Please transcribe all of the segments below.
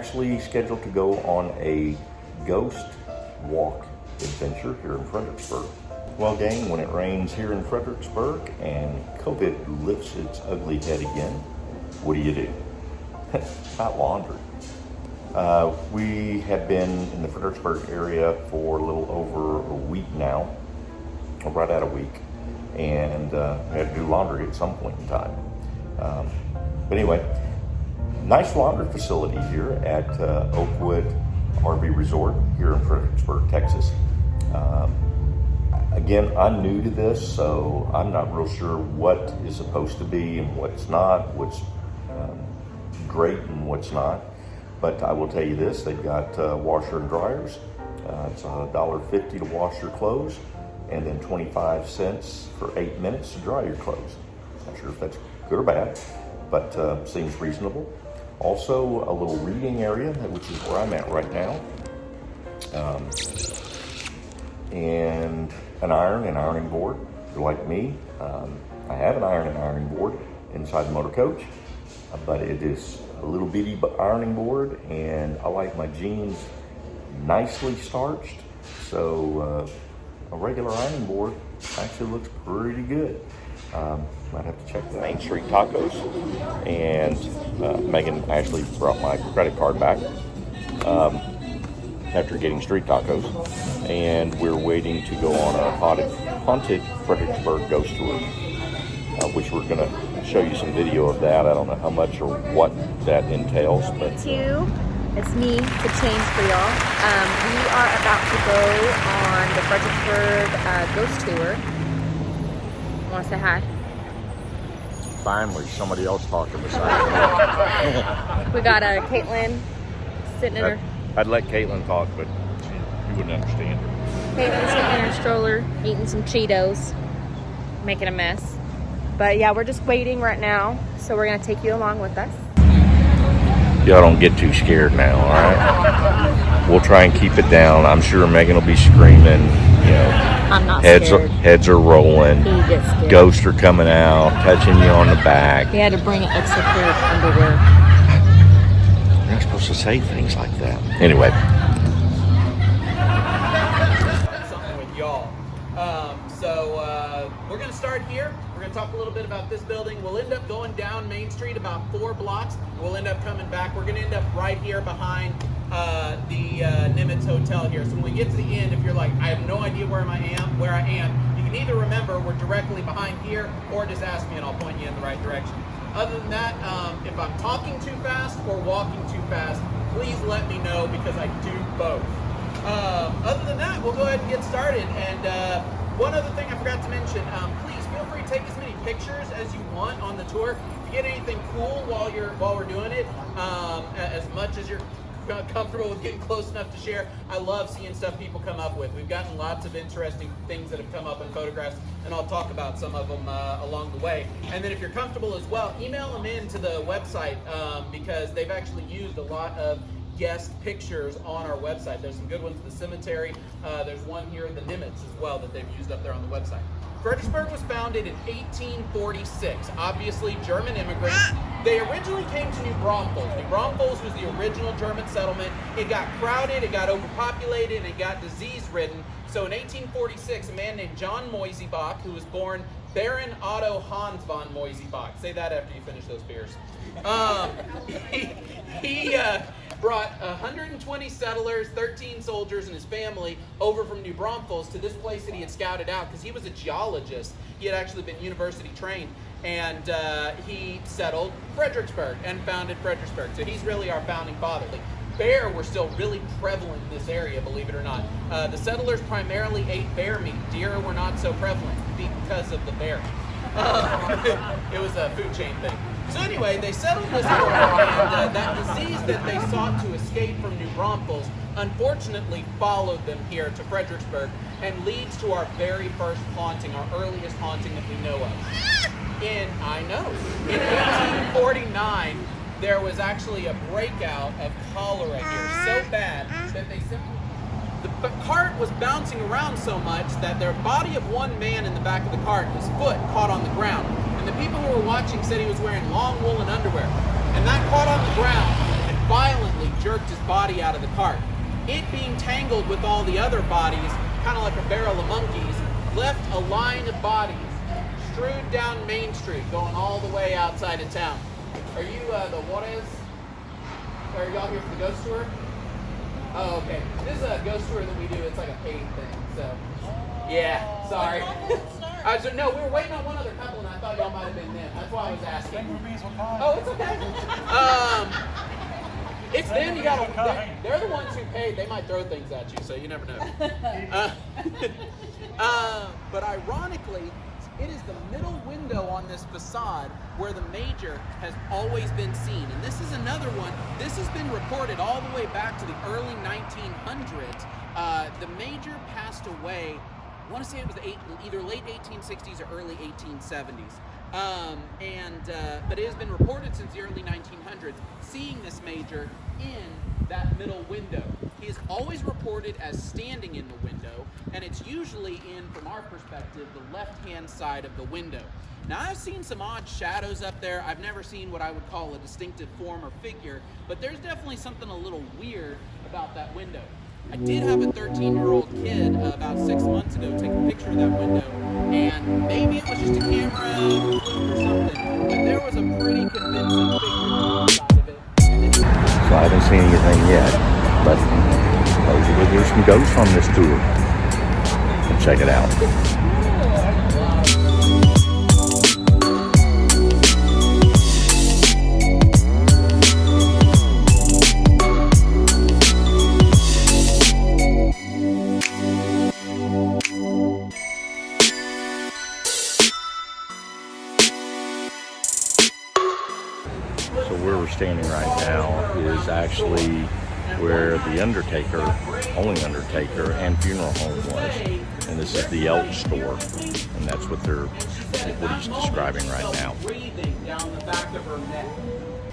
actually scheduled to go on a ghost walk adventure here in Fredericksburg. Well, gang, when it rains here in Fredericksburg and COVID lifts its ugly head again, what do? Not laundry. We have been in the Fredericksburg area for a little over a week now, or right at a week, and had to do laundry at some point in time. But anyway, nice laundry facility here at Oakwood RV Resort here in Fredericksburg, Texas. Again, I'm new to this, so I'm not real sure what is supposed to be and what's not, what's great and what's not. But I will tell you this, they've got washer and dryers. It's $1.50 to wash your clothes, and then 25 cents for 8 minutes to dry your clothes. Not sure if that's good or bad, but seems reasonable. Also, a little reading area, which is where I'm at right now. And an iron and ironing board. If you're like me, I have an iron and ironing board inside the motor coach, but it is a little bitty ironing board, and I like my jeans nicely starched, so a regular ironing board actually looks pretty good. Might have to check that. Main Street Tacos, and Megan actually brought my credit card back after getting street tacos, and we're waiting to go on our haunted Fredericksburg ghost tour, which we're going to show you some video of that. I don't know how much or what that entails. But it's me, the change for y'all. We are about to go on the Fredericksburg ghost tour. Want to say hi? Finally, somebody else talking beside me. We got Caitlin sitting in her... I'd let Caitlin talk, but you wouldn't understand her. Caitlin's sitting in her stroller, eating some Cheetos, making a mess. But yeah, we're just waiting right now, so we're going to take you along with us. Y'all don't get too scared now, all right? We'll try and keep it down. I'm sure Megan will be screaming, you know. I'm not scared. Heads are rolling. He gets scared. Ghosts are coming out, touching you on the back. He had to bring an extra pair of underwear. You're not supposed to say things like that. Anyway. Something with y'all. We're going to start here. We're going to talk a little bit about this building. We'll end up going down Main Street about 4 blocks. We'll end up coming back. We're going to end up right here behind the Nimitz Hotel here. So when we get to the end, if you're like, I have no idea where I am, you can either remember we're directly behind here, or just ask me and I'll point you in the right direction. Other than that, if I'm talking too fast or walking too fast, please let me know, because I do both. Other than that, we'll go ahead and get started. And one other thing I forgot to mention, please feel free to take as many pictures as you want on the tour. If you get anything cool while we're doing it, as much as you're comfortable with getting close enough to share. I love seeing stuff people come up with. We've gotten lots of interesting things that have come up in photographs, and I'll talk about some of them along the way. And then if you're comfortable as well, email them in to the website, because they've actually used a lot of guest pictures on our website. There's some good ones at the cemetery. There's one here at the Nimitz as well that they've used up there on the website. Fredericksburg was founded in 1846. Obviously, German immigrants. They originally came to New Braunfels. New Braunfels was the original German settlement. It got crowded, it got overpopulated, and it got disease-ridden. So in 1846, a man named John Moisebach, who was born Baron Otto Hans von Moisebach. Say that after you finish those beers. He brought 120 settlers, 13 soldiers, and his family over from New Braunfels to this place that he had scouted out, because he was a geologist. He had actually been university trained, and he settled Fredericksburg and founded Fredericksburg. So he's really our founding father. Bear were still really prevalent in this area, believe it or not. The settlers primarily ate bear meat. Deer were not so prevalent because of the bear. It was a food chain thing. So anyway, they settled this area, and that disease that they sought to escape from New Braunfels unfortunately followed them here to Fredericksburg, and leads to our very first haunting, our earliest haunting that we know of. In 1849, there was actually a breakout of cholera here, so bad that they simply... The cart was bouncing around so much that the body of one man in the back of the cart, his foot, caught on the ground. And the people who were watching said he was wearing long woolen underwear. And that caught on the ground and violently jerked his body out of the cart. It being tangled with all the other bodies, kind of like a barrel of monkeys, left a line of bodies strewed down Main Street, going all the way outside of town. Are you the Juarez? Are y'all here for the ghost tour? Oh, okay. This is a ghost tour that we do. It's like a paid thing, so. Yeah, sorry. No, we were waiting on one other couple, and I thought y'all might have been them. That's why I was asking. Oh, it's okay. It's them. You gotta. They're the ones who paid. They might throw things at you, so you never know. But ironically, it is the middle window on this facade where the Major has always been seen. And this is another one. This has been reported all the way back to the early 1900s. The Major passed away, I want to say it was either late 1860s or early 1870s. But it has been reported since the early 1900s, seeing this Major in that middle window. He is always reported as standing in the window, and it's usually in, from our perspective, the left-hand side of the window. Now, I've seen some odd shadows up there. I've never seen what I would call a distinctive form or figure, but there's definitely something a little weird about that window. I did have a 13-year-old kid about 6 months ago take a picture of that window, and maybe it was just a camera fluke or something, but there was a pretty convincing figure inside of it. So I haven't seen anything yet, but supposedly there's some ghosts on this tour. We'll check it out. So where we're standing right now is actually where the only undertaker and funeral home was. And this is the Elk store. And that's what he's describing right now. Breathing down the back of her neck.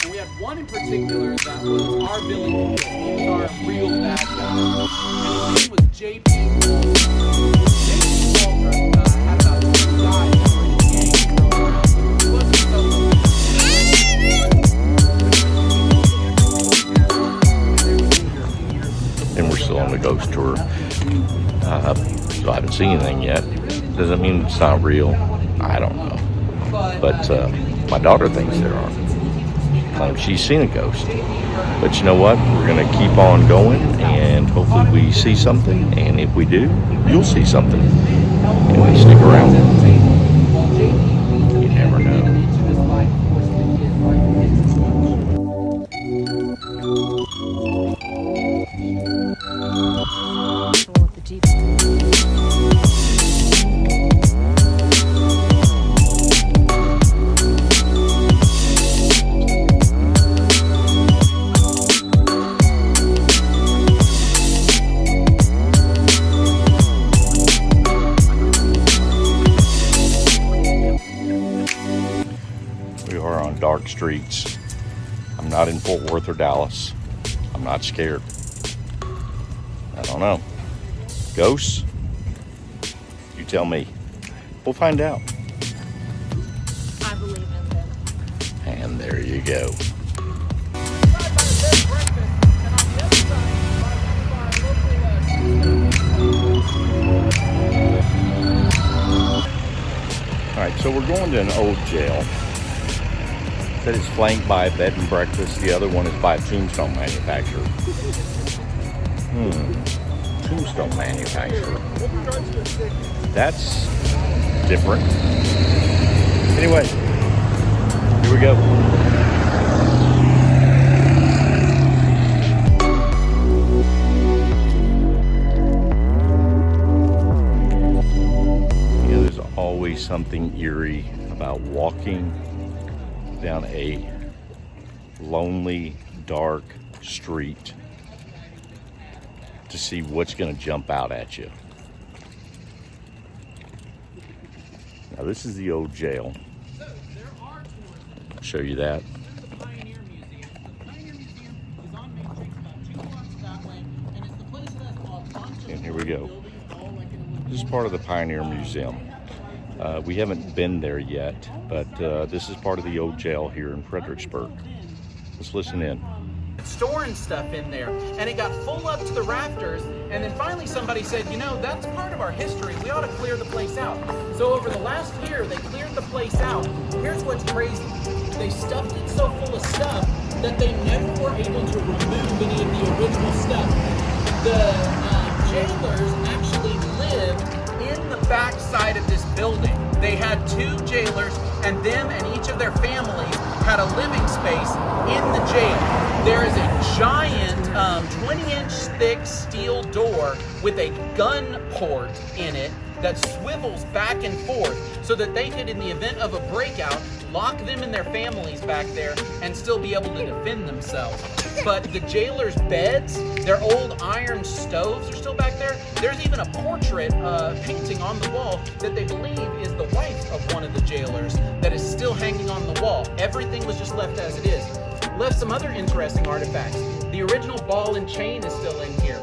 And we had one in particular that was our Billy Kid. He was our real bad guy. And his name was J.P. Walter. J.P. Walter had about 2 guys that were in his gang thrown around. He wasn't so And we're still on the ghost tour. So I haven't seen anything yet. Doesn't mean it's not real. I don't know. But my daughter thinks there are. Claims she's seen a ghost. But you know what? We're going to keep on going, and hopefully we see something. And if we do, you'll see something. Anyway, stick around. You never know. We are on dark streets. I'm not in Fort Worth or Dallas. I'm not scared. I don't know. Ghosts? You tell me. We'll find out. I believe in them. And there you go. All right, so we're going to an old jail. Said it's flanked by a bed and breakfast. The other one is by a tombstone manufacturer. Tombstone manufacturer. That's different. Anyway, here we go. There's always something eerie about walking down a lonely, dark street to see what's going to jump out at you. Now, this is the old jail. I'll show you that. The Pioneer Museum. The Pioneer Museum is on Main Street, about 2 blocks that way, and it's the place that has a bunch of And here we go. buildings all like in a This is part of the Pioneer Museum. We haven't been there yet, but this is part of the old jail here in Fredericksburg. Let's listen in. storing stuff in there, and it got full up to the rafters. And then finally somebody said, you know, that's part of our history, we ought to clear the place out. So over the last year they cleared the place out. Here's what's crazy: they stuffed it so full of stuff that they never were able to remove any of the original stuff. The jailers actually lived in the back side of this building. They had 2 jailers, and them and each of their families had a living space in the jail. There is a giant 20-inch thick steel door with a gun port in it that swivels back and forth so that they could, in the event of a breakout, lock them and their families back there and still be able to defend themselves. But the jailers' beds, their old iron stoves are still back there. There's even a portrait painting on the wall that they believe is the wife of one of the jailers that is still hanging on the wall. Everything was just left as it is. Left some other interesting artifacts. The original ball and chain is still in here.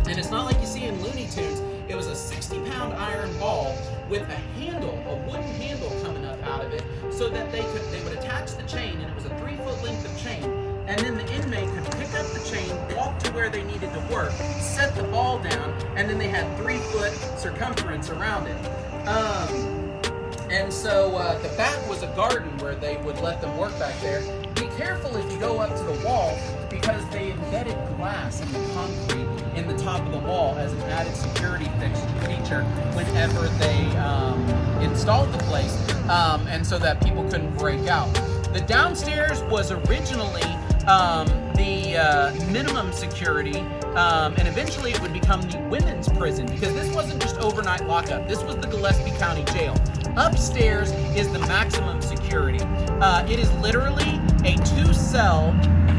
And it's not like you see in Looney Tunes. It was a 60-pound iron ball with a handle, a wooden handle coming up out of it, so that they would attach the chain, and it was a 3-foot length of chain. And then the inmate could pick up the chain, walk to where they needed to work, set the ball down, and then they had 3-foot circumference around it. And so the back was a garden where they would let them work back there. Be careful if you go up to the wall, because they embedded glass in the concrete in the top of the wall as an added security feature whenever they installed the place, and so that people couldn't break out. The downstairs was originally the minimum security, and eventually it would become the women's prison, because this wasn't just overnight lockup. This was the Gillespie County Jail. Upstairs is the maximum security. It is literally a 2-cell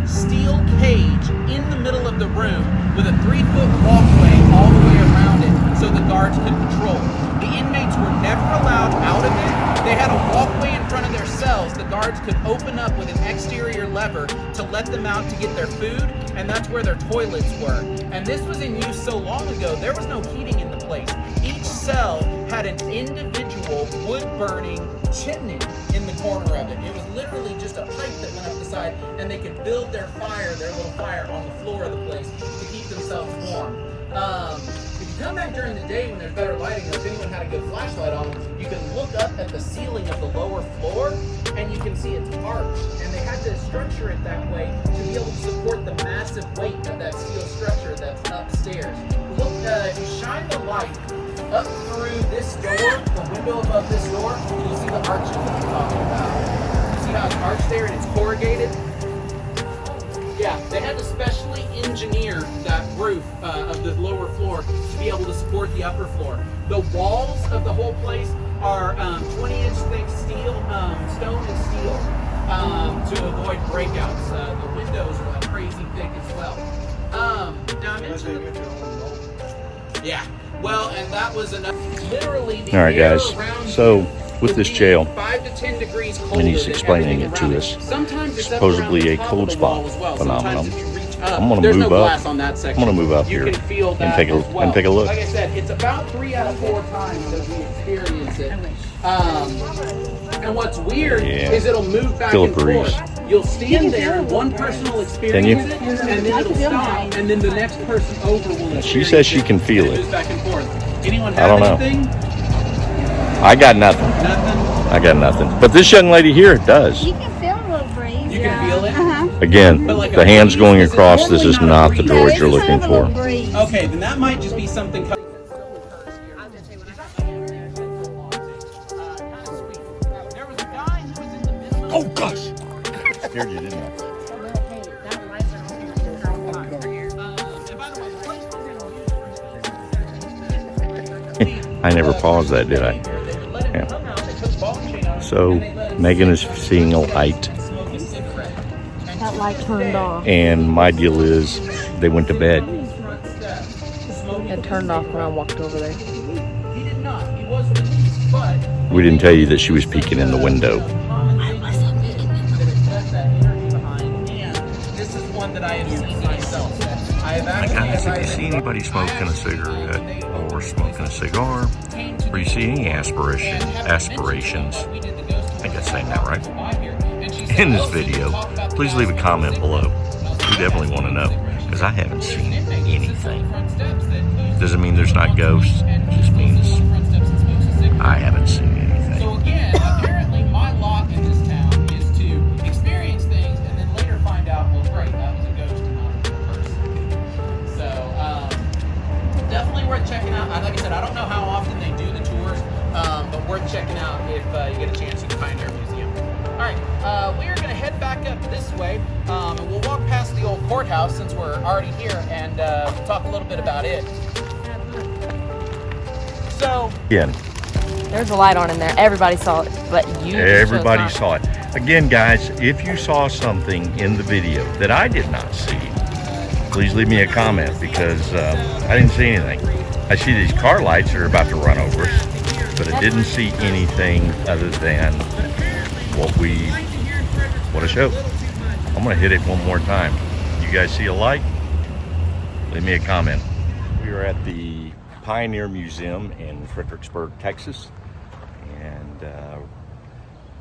steel cage in the middle of the room with a 3-foot walkway all the way around it so the guards could patrol. The inmates were never allowed out of it. They had a walkway in front of their cells the guards could open up with an exterior lever to let them out to get their food, and that's where their toilets were. And this was in use so long ago, there was no heating in the place. Each cell had an individual wood-burning chimney in the corner of it. It was literally just a pipe that went up the side, and they could build their little fire on the floor of the place to keep themselves warm. If you come back during the day when there's better lighting, or if anyone had a good flashlight on them, you can look up at the ceiling of the lower floor, and you can see it's arched. And they had to structure it that way to be able to support the massive weight of that steel structure that's upstairs. Look, if you shine the light up through this door, the window above this door, you'll see the arches that I'm talking about. See how it's arched there and it's corrugated? Yeah, they had to specially engineer that roof of the lower floor to be able to support the upper floor. The walls of the whole place are 20-inch thick steel, stone and steel, to avoid breakouts. The windows are like crazy thick as well. Now I mentioned yeah. Well, and that was enough. Literally, the all right, air guys. around So with this jail, 5 to 10 degrees colder and he's than explaining everything it to around us, Sometimes it's up supposedly around the a top cold of the wall spot as well. phenomenon. Sometimes if you reach up, I'm gonna there's move no up. glass on that section. I'm gonna move up you here can feel and that take a as well. look. Like I said, it's about 3 out of 4 times that we experience it. And what's weird is it'll move back Feel a and breeze. forth. You'll stand there, one person will experience it, and then it'll stop, and then the next person over will experience it. She says she can feel and it. moves back and forth. Anyone I have don't know. anything? I got nothing. Nothing? I got nothing. But this young lady here does. You can feel a little breeze. You can feel it? Again, But like the a hands breeze, going is it across. This normally is not a not the breeze? doors you're looking for. Okay, then that might just be something. Oh gosh! Scared you, didn't I? I never paused that, did I? Yeah. So Megan is seeing a light, That light turned off. and my deal is they went to bed. It turned off when I walked over there. He did not. He was released, but We didn't tell you that she was peeking in the window. this is one that I have seen myself. I have Like, actually, guys, if you see anybody smoking a cigarette or smoking a cigar, or you see any aspirations, I think I'm saying that right, in this video, please leave a comment below. We definitely want to know, because I haven't seen anything. Doesn't mean there's not ghosts, it just means I haven't seen anything. So again, apparently my lot in this town is to experience things and then later find out, well, great, that was a ghost and not a real person. So definitely worth checking out. Like I said, I don't know how often they do the tours, but worth checking out if you get a chance at the Pioneer Museum. All right, we are going to head back up this way, and we'll walk past the old courthouse since we're already here, and talk a little bit about it. So, Again, There's a light on in there. Everybody saw it, but you. everybody saw it. Again, guys, if you saw something in the video that I did not see, please leave me a comment, because I didn't see anything. I see these car lights that are about to run over us, but I didn't see anything other than what a show. I'm gonna hit it one more time. You guys see a light? Leave me a comment. We are at the Pioneer Museum in Fredericksburg, Texas, and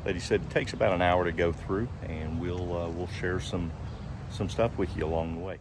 lady said it takes about an hour to go through, and we'll share some stuff with you along the way.